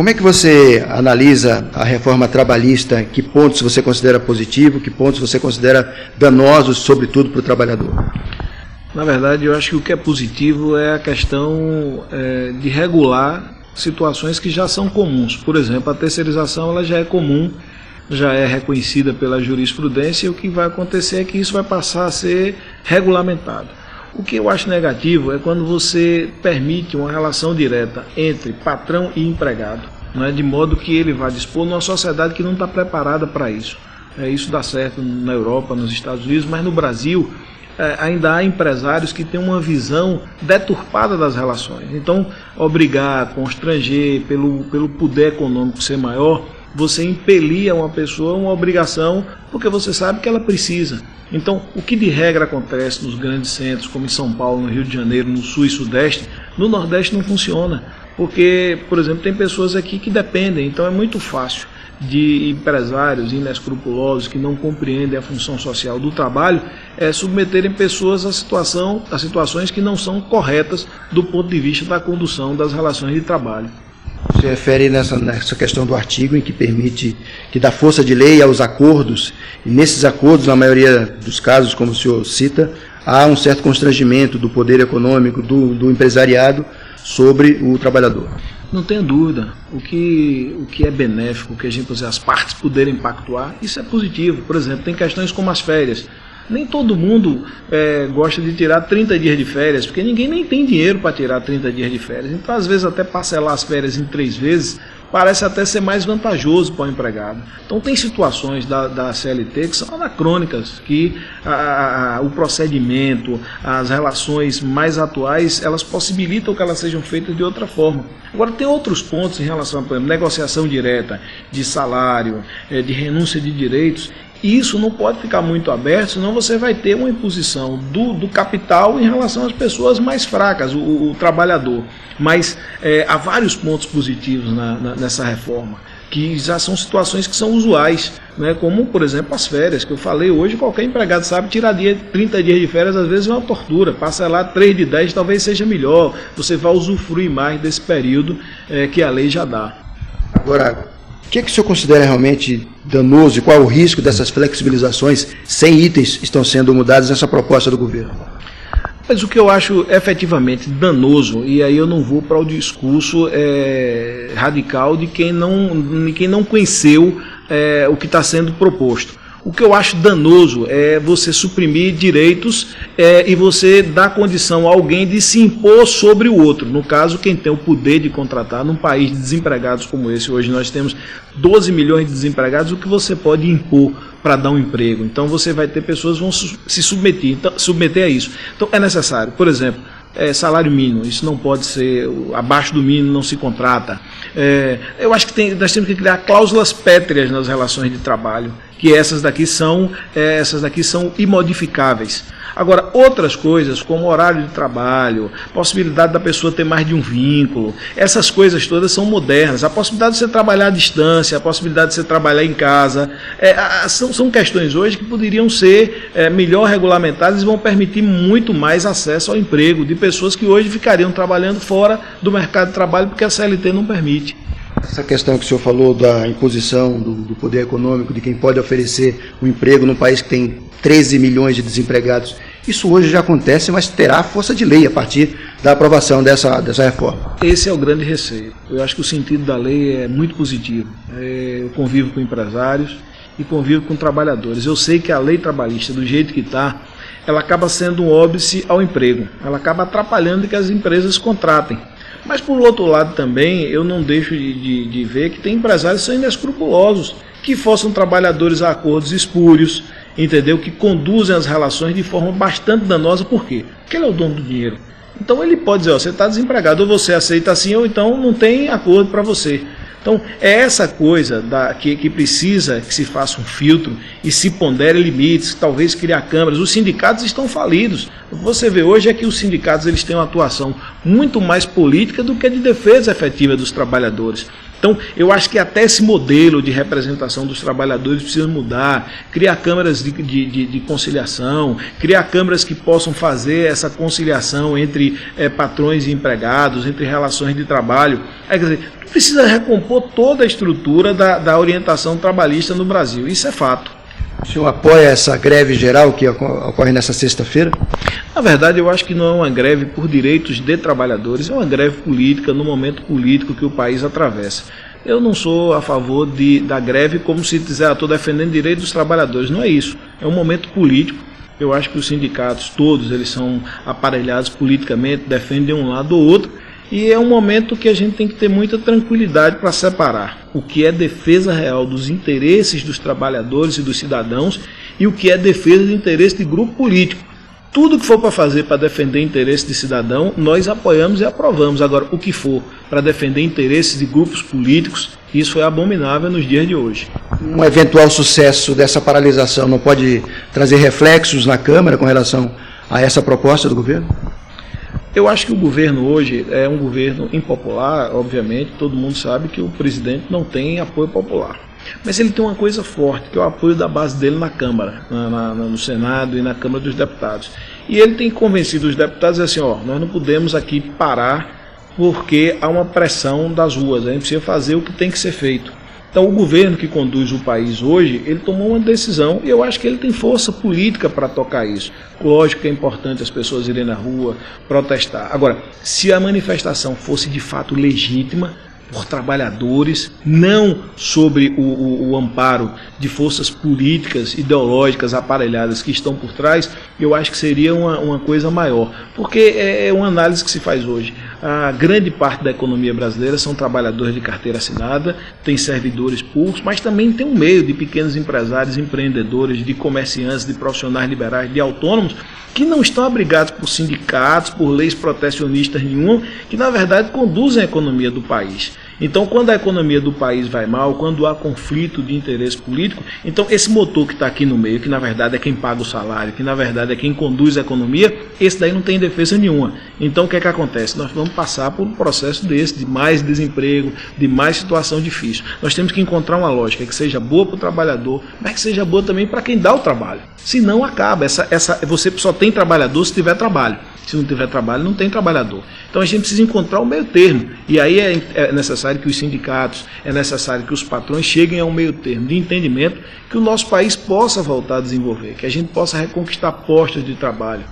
como é que você analisa a reforma trabalhista? Que pontos você considera positivo, que pontos você considera danosos, sobretudo para o trabalhador? Na verdade, eu acho que o que é positivo é a questão de regular situações que já são comuns. Por exemplo, a terceirização ela já é comum, já é reconhecida pela jurisprudência, e o que vai acontecer é que isso vai passar a ser regulamentado. O que eu acho negativo é quando você permite uma relação direta entre patrão e empregado, né, de modo que ele vai dispor numa sociedade que não está preparada para isso. Isso dá certo na Europa, nos Estados Unidos, mas no Brasil ainda há empresários que têm uma visão deturpada das relações. Então, obrigar, constranger, pelo poder econômico ser maior, você impelia uma pessoa uma obrigação porque você sabe que ela precisa. Então, o que de regra acontece nos grandes centros, como em São Paulo, no Rio de Janeiro, no Sul e Sudeste, no Nordeste não funciona. Porque, por exemplo, tem pessoas aqui que dependem, então é muito fácil de empresários inescrupulosos que não compreendem a função social do trabalho submeterem pessoas a situações que não são corretas do ponto de vista da condução das relações de trabalho. Se refere nessa questão do artigo em que permite, que dá força de lei aos acordos, e nesses acordos, na maioria dos casos, como o senhor cita, há um certo constrangimento do poder econômico, do empresariado sobre o trabalhador. Não tenha dúvida, o que é benéfico, o que as partes poderem pactuar, isso é positivo. Por exemplo, tem questões como as férias. Nem todo mundo gosta de tirar 30 dias de férias, porque ninguém nem tem dinheiro para tirar 30 dias de férias. Então, às vezes, até parcelar as férias em 3 vezes parece até ser mais vantajoso para o empregado. Então, tem situações da CLT que são anacrônicas, que o procedimento, as relações mais atuais, elas possibilitam que elas sejam feitas de outra forma. Agora, tem outros pontos em relação, por exemplo, negociação direta de salário, de renúncia de direitos. E isso não pode ficar muito aberto, senão você vai ter uma imposição do capital em relação às pessoas mais fracas, o trabalhador. Mas há vários pontos positivos nessa reforma, que já são situações que são usuais, né? Como, por exemplo, as férias, que eu falei hoje, qualquer empregado sabe tirar 30 dias de férias, às vezes é uma tortura. Passa lá 3 de 10, talvez seja melhor, você vai usufruir mais desse período que a lei já dá. Agora, o que o senhor considera realmente danoso e qual é o risco dessas flexibilizações? 100 itens estão sendo mudados nessa proposta do governo. Mas o que eu acho efetivamente danoso, e aí eu não vou para o discurso radical de quem não conheceu o que está sendo proposto. O que eu acho danoso é você suprimir direitos e você dar condição a alguém de se impor sobre o outro. No caso, quem tem o poder de contratar, num país de desempregados como esse, hoje nós temos 12 milhões de desempregados, o que você pode impor para dar um emprego? Então você vai ter pessoas que vão se submeter a isso. Então é necessário, por exemplo, salário mínimo, isso não pode ser, abaixo do mínimo não se contrata. Eu acho que nós temos que criar cláusulas pétreas nas relações de trabalho, que essas daqui são imodificáveis. Agora, outras coisas, como horário de trabalho, possibilidade da pessoa ter mais de um vínculo, essas coisas todas são modernas. A possibilidade de você trabalhar à distância, a possibilidade de você trabalhar em casa, são questões hoje que poderiam ser melhor regulamentadas e vão permitir muito mais acesso ao emprego de pessoas que hoje ficariam trabalhando fora do mercado de trabalho porque a CLT não permite. Essa questão que o senhor falou da imposição do poder econômico, de quem pode oferecer um emprego num país que tem 13 milhões de desempregados, isso hoje já acontece, mas terá força de lei a partir da aprovação dessa reforma. Esse é o grande receio. Eu acho que o sentido da lei é muito positivo. Eu convivo com empresários e convivo com trabalhadores. Eu sei que a lei trabalhista, do jeito que está, ela acaba sendo um óbice ao emprego. Ela acaba atrapalhando que as empresas contratem. Mas, por outro lado, também, eu não deixo de ver que tem empresários que são inescrupulosos, que forçam trabalhadores a acordos espúrios, entendeu? Que conduzem as relações de forma bastante danosa. Por quê? Porque ele é o dono do dinheiro. Então, ele pode dizer, você está desempregado, ou você aceita assim, ou então não tem acordo para você. Então, é essa coisa que precisa que se faça um filtro e se pondere limites, talvez criar câmaras. Os sindicatos estão falidos. O que você vê hoje é que os sindicatos eles têm uma atuação muito mais política do que de defesa efetiva dos trabalhadores. Então, eu acho que até esse modelo de representação dos trabalhadores precisa mudar, criar câmaras de conciliação, criar câmaras que possam fazer essa conciliação entre patrões e empregados, entre relações de trabalho. Quer dizer, precisa recompor toda a estrutura da orientação trabalhista no Brasil, isso é fato. O senhor apoia essa greve geral que ocorre nessa sexta-feira? Na verdade, eu acho que não é uma greve por direitos de trabalhadores, é uma greve política no momento político que o país atravessa. Eu não sou a favor da greve como se dizer, estou defendendo direitos dos trabalhadores, não é isso. É um momento político. Eu acho que os sindicatos, todos, eles são aparelhados politicamente, defendem um lado ou outro, e é um momento que a gente tem que ter muita tranquilidade para separar o que é defesa real dos interesses dos trabalhadores e dos cidadãos e o que é defesa de interesse de grupo político. Tudo que for para fazer para defender interesse de cidadão, nós apoiamos e aprovamos. Agora, o que for para defender interesses de grupos políticos, isso é abominável nos dias de hoje. Um eventual sucesso dessa paralisação não pode trazer reflexos na Câmara com relação a essa proposta do governo? Eu acho que o governo hoje é um governo impopular, obviamente, todo mundo sabe que o presidente não tem apoio popular. Mas ele tem uma coisa forte, que é o apoio da base dele na Câmara, no Senado e na Câmara dos Deputados. E ele tem convencido os deputados assim, nós não podemos aqui parar porque há uma pressão das ruas, a gente precisa fazer o que tem que ser feito. Então o governo que conduz o país hoje, ele tomou uma decisão e eu acho que ele tem força política para tocar isso. Lógico que é importante as pessoas irem na rua, protestar. Agora, se a manifestação fosse de fato legítima, por trabalhadores, não sobre o amparo de forças políticas, ideológicas, aparelhadas que estão por trás, eu acho que seria uma coisa maior. Porque é uma análise que se faz hoje. A grande parte da economia brasileira são trabalhadores de carteira assinada, tem servidores públicos, mas também tem um meio de pequenos empresários, empreendedores, de comerciantes, de profissionais liberais, de autônomos, que não estão abrigados por sindicatos, por leis protecionistas nenhuma, que na verdade conduzem a economia do país. Então, quando a economia do país vai mal, quando há conflito de interesse político, então esse motor que está aqui no meio, que na verdade é quem paga o salário, que na verdade é quem conduz a economia, esse daí não tem defesa nenhuma. Então, o que é que acontece? Nós vamos passar por um processo desse, de mais desemprego, de mais situação difícil. Nós temos que encontrar uma lógica que seja boa para o trabalhador, mas que seja boa também para quem dá o trabalho. Senão acaba. Você só tem trabalhador se tiver trabalho. Se não tiver trabalho, não tem trabalhador. Então a gente precisa encontrar o meio termo. E aí é necessário que os sindicatos, é necessário que os patrões cheguem ao meio termo de entendimento que o nosso país possa voltar a desenvolver, que a gente possa reconquistar postos de trabalho.